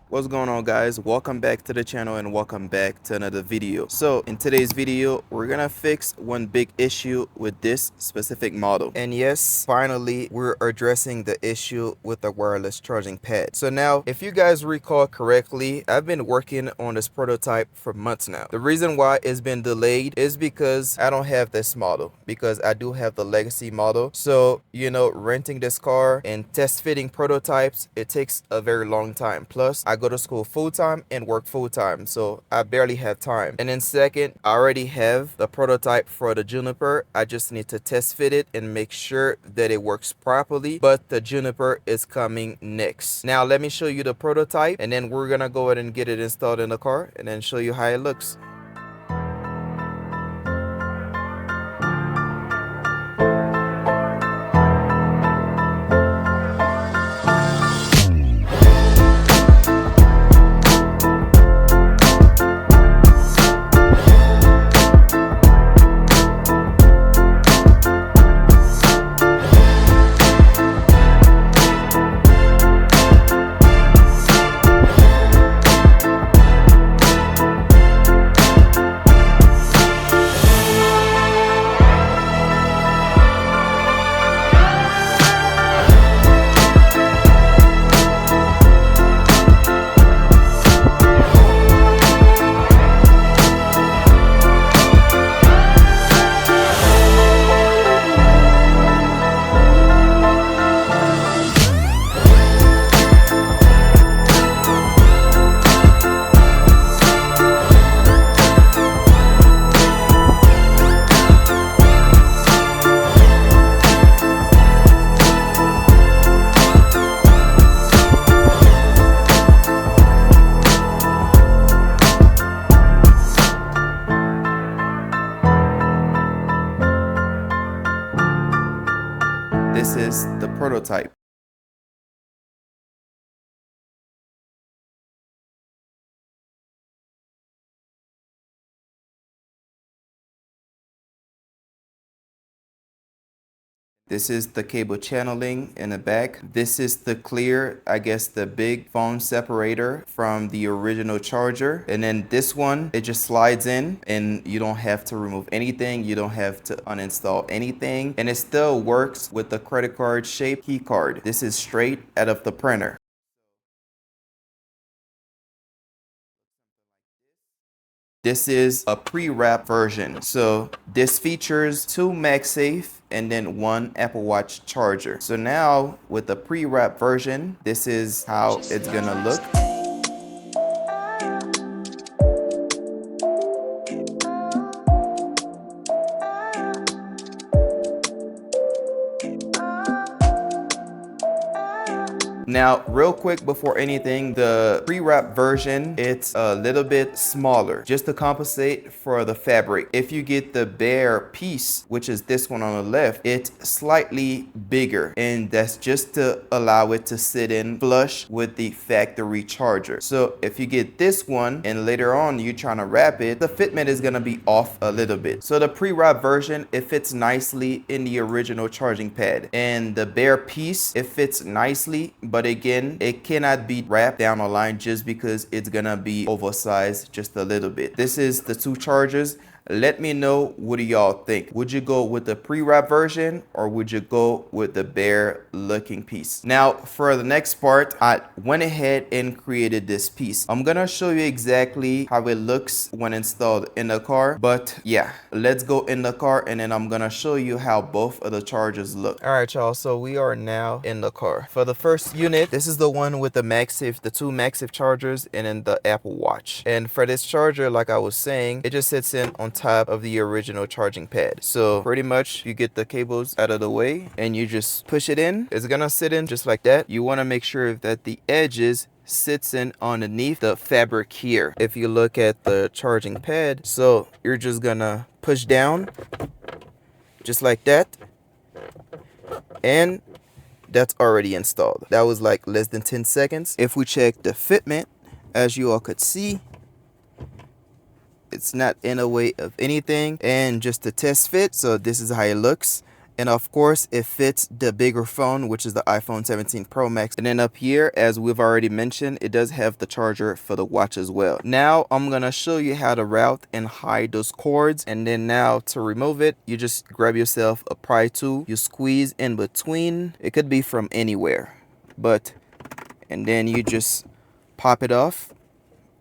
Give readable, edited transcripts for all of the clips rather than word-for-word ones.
What's going on, guys? Welcome back to the channel and welcome back to another video. So in today's video, we're gonna fix one big issue with this specific model. And yes, finally we're addressing the issue with the wireless charging pad. So now, if you guys recall correctly, I've been working on this prototype for months now. The reason why it's been delayed is because I don't have this model, because I do have the legacy model. So renting this car and test fitting prototypes, it takes a very long time. Plus I go to school full-time and work full-time, so I barely have time. And then second, I already have the prototype for the Juniper. I just need to test fit it and make sure that it works properly, but the Juniper is coming next. Now let me show you the prototype, and then we're gonna go ahead and get it installed in the car and then show you how it looks. This is the prototype. This is the cable channeling in the back. This is the clear, I guess, the big phone separator from the original charger. And then this one, it just slides in and you don't have to remove anything. You don't have to uninstall anything. And it still works with the credit card shaped key card. This is straight out of the printer. This is a pre-wrap version. So this features 2 Magsafe and then 1 Apple Watch charger. So now with the pre-wrap version, this is how it's gonna look. Now, real quick before anything, the pre-wrap version, it's a little bit smaller just to compensate for the fabric. If you get the bare piece, which is this one on the left, it's slightly bigger, and that's just to allow it to sit in flush with the factory charger. So if you get this one and later on you're trying to wrap it, the fitment is gonna be off a little bit. So the pre-wrap version, it fits nicely in the original charging pad, and the bare piece, it fits nicely, but again, it cannot be wrapped down the line just because it's gonna be oversized just a little bit. This is the 2 chargers. Let me know, what do y'all think? Would you go with the pre-wrap version or would you go with the bare looking piece? Now for the next part, I went ahead and created this piece. I'm gonna show you exactly how it looks when installed in the car, but yeah, let's go in the car and then I'm gonna show you how both of the chargers look. All right, y'all, so we are now in the car. For the first unit, this is the one with the Magsafe, the 2 Magsafe chargers and then the Apple Watch. And for this charger, like I was saying, it just sits in on top of the original charging pad. So pretty much you get the cables out of the way and you just push it in. It's gonna sit in just like that. You want to make sure that the edges sits in underneath the fabric here. If you look at the charging pad, so you're just gonna push down just like that, and that's already installed. That was like less than 10 seconds. If we check the fitment, as you all could see, it's not in a way of anything. And just to test fit, so this is how it looks. And of course, it fits the bigger phone, which is the iPhone 17 Pro Max. And then up here, as we've already mentioned, it does have the charger for the watch as well. Now, I'm going to show you how to route and hide those cords. And then now to remove it, you just grab yourself a pry tool. You squeeze in between. It could be from anywhere, and then you just pop it off,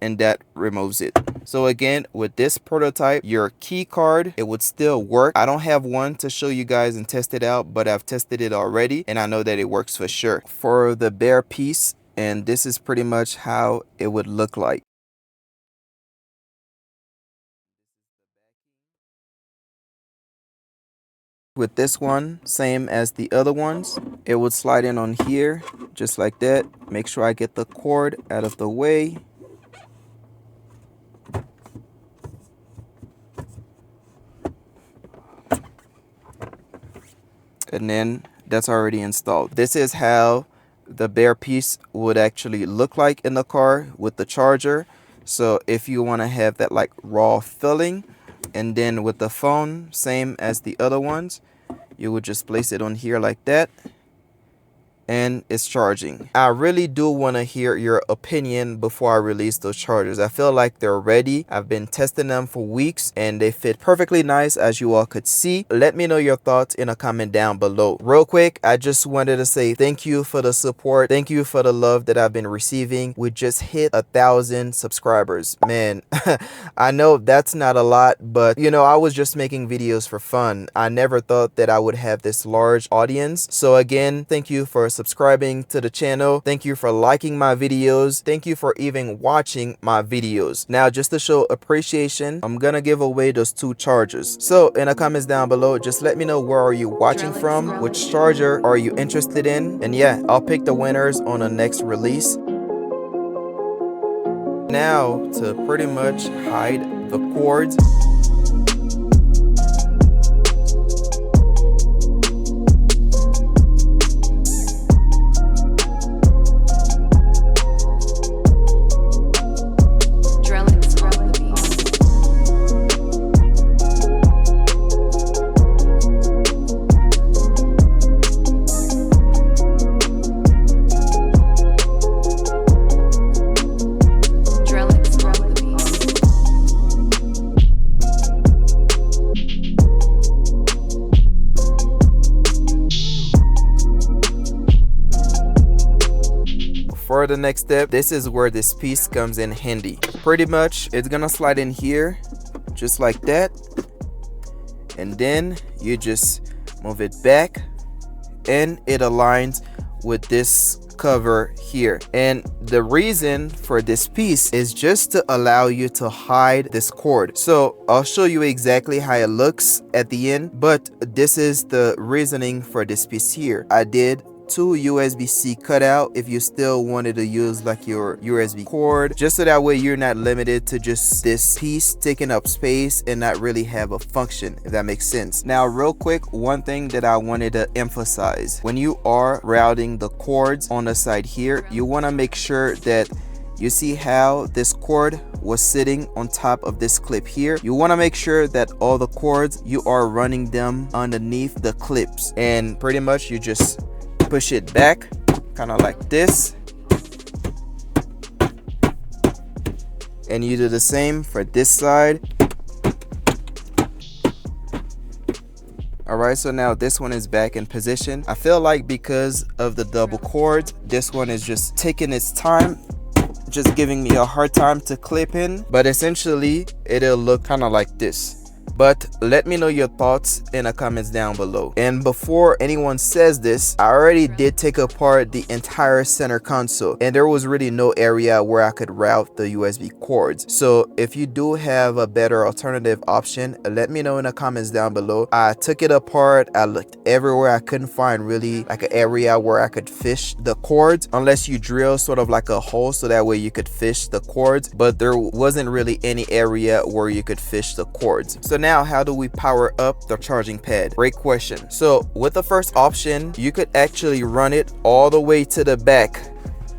and that removes it. So again, with this prototype, your key card, it would still work. I don't have one to show you guys and test it out, but I've tested it already and I know that it works for sure. For the bare piece, and this is pretty much how it would look like. With this one, same as the other ones, it would slide in on here just like that. Make sure I get the cord out of the way. And then that's already installed. This is how the bare piece would actually look like in the car with the charger. So if you want to have that like raw feeling, and then with the phone, same as the other ones, you would just place it on here like that, and it's charging. I really do want to hear your opinion before I release those chargers. I feel like they're ready. I've been testing them for weeks and they fit perfectly nice, as you all could see. Let me know your thoughts in a comment down below. Real quick, I just wanted to say thank you for the support. Thank you for the love that I've been receiving. We just hit 1,000 subscribers. Man, I know that's not a lot, but you know, I was just making videos for fun. I never thought that I would have this large audience. So again, thank you for subscribing to the channel. Thank you for liking my videos. Thank you for even watching my videos. Now, just to show appreciation, I'm gonna give away those 2 chargers. So in the comments down below, just let me know where are you watching from, which charger are you interested in, and yeah, I'll pick the winners on the next release. Now to pretty much hide the cords. For the next step, this is where this piece comes in handy. Pretty much it's gonna slide in here just like that, and then you just move it back and it aligns with this cover here. And the reason for this piece is just to allow you to hide this cord. So I'll show you exactly how it looks at the end, but this is the reasoning for this piece here. I did 2 USB-C cutout if you still wanted to use like your USB cord, just so that way you're not limited to just this piece taking up space and not really have a function, if that makes sense. Now real quick, one thing that I wanted to emphasize, when you are routing the cords on the side here, you want to make sure that you see how this cord was sitting on top of this clip here. You want to make sure that all the cords, you are running them underneath the clips, and pretty much you just push it back kind of like this, and you do the same for this side. All right, so now this one is back in position. I feel like because of the double cords, this one is just taking its time, just giving me a hard time to clip in, but essentially it'll look kind of like this. But let me know your thoughts in the comments down below. And before anyone says this, I already did take apart the entire center console, and there was really no area where I could route the USB cords. So if you do have a better alternative option, let me know in the comments down below. I took it apart, I looked everywhere, I couldn't find really like an area where I could fish the cords, unless you drill sort of like a hole so that way you could fish the cords, but there wasn't really any area where you could fish the cords. So now, how do we power up the charging pad? Great question. So with the first option, you could actually run it all the way to the back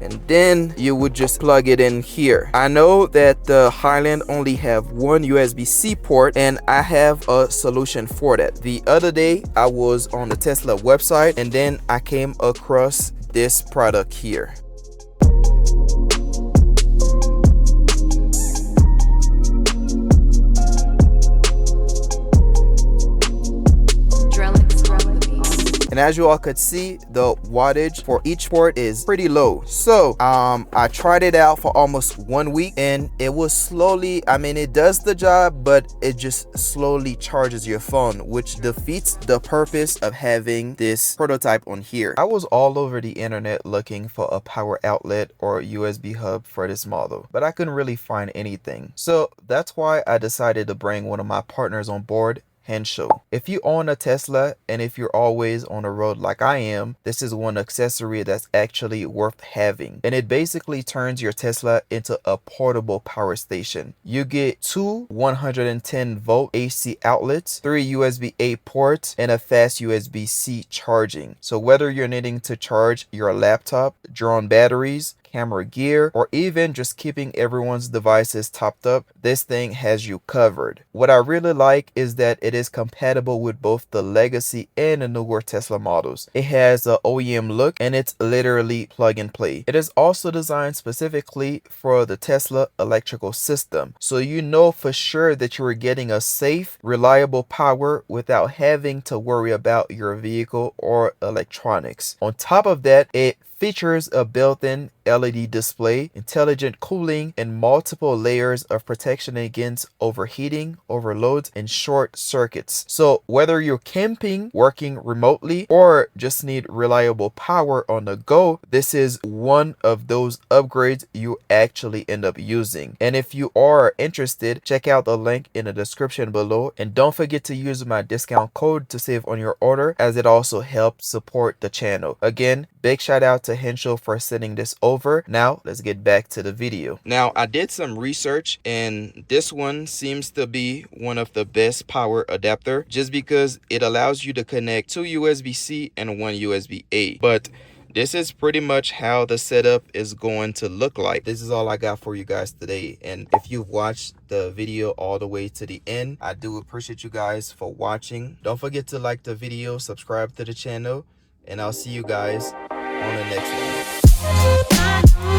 and then you would just plug it in here. I know that the Highland only have one USB-C port, and I have a solution for that. The other day I was on the Tesla website, and then I came across this product here. And as you all could see, the wattage for each port is pretty low. So I tried it out for almost 1 week, and it was slowly, I mean, it does the job, but it just slowly charges your phone, which defeats the purpose of having this prototype on here. I was all over the internet looking for a power outlet or USB hub for this model, but I couldn't really find anything. So that's why I decided to bring one of my partners on board, Hansshow. If you own a Tesla, and if you're always on the road like I am, this is one accessory that's actually worth having. And it basically turns your Tesla into a portable power station. You get two 110 volt AC outlets, 3 USB-A ports, and a fast USB-C charging. So whether you're needing to charge your laptop, drone batteries, camera gear, or even just keeping everyone's devices topped up, this thing has you covered. What I really like is that it is compatible with both the legacy and the newer Tesla models. It has an OEM look, and it's literally plug and play. It is also designed specifically for the Tesla electrical system, so you know for sure that you are getting a safe, reliable power without having to worry about your vehicle or electronics. On top of that, it features a built-in LED display, intelligent cooling, and multiple layers of protection against overheating, overloads, and short circuits. So whether you're camping, working remotely, or just need reliable power on the go, this is one of those upgrades you actually end up using. And if you are interested, check out the link in the description below, and don't forget to use my discount code to save on your order, as it also helps support the channel. Again, big shout out to Hansshow for sending this over. Now let's get back to the video. Now I did some research, and this one seems to be one of the best power adapter, just because it allows you to connect 2 USB-C and 1 USB-A. But this is pretty much how the setup is going to look like. This is all I got for you guys today. And if you've watched the video all the way to the end, I do appreciate you guys for watching. Don't forget to like the video, subscribe to the channel, and I'll see you guys on the next one.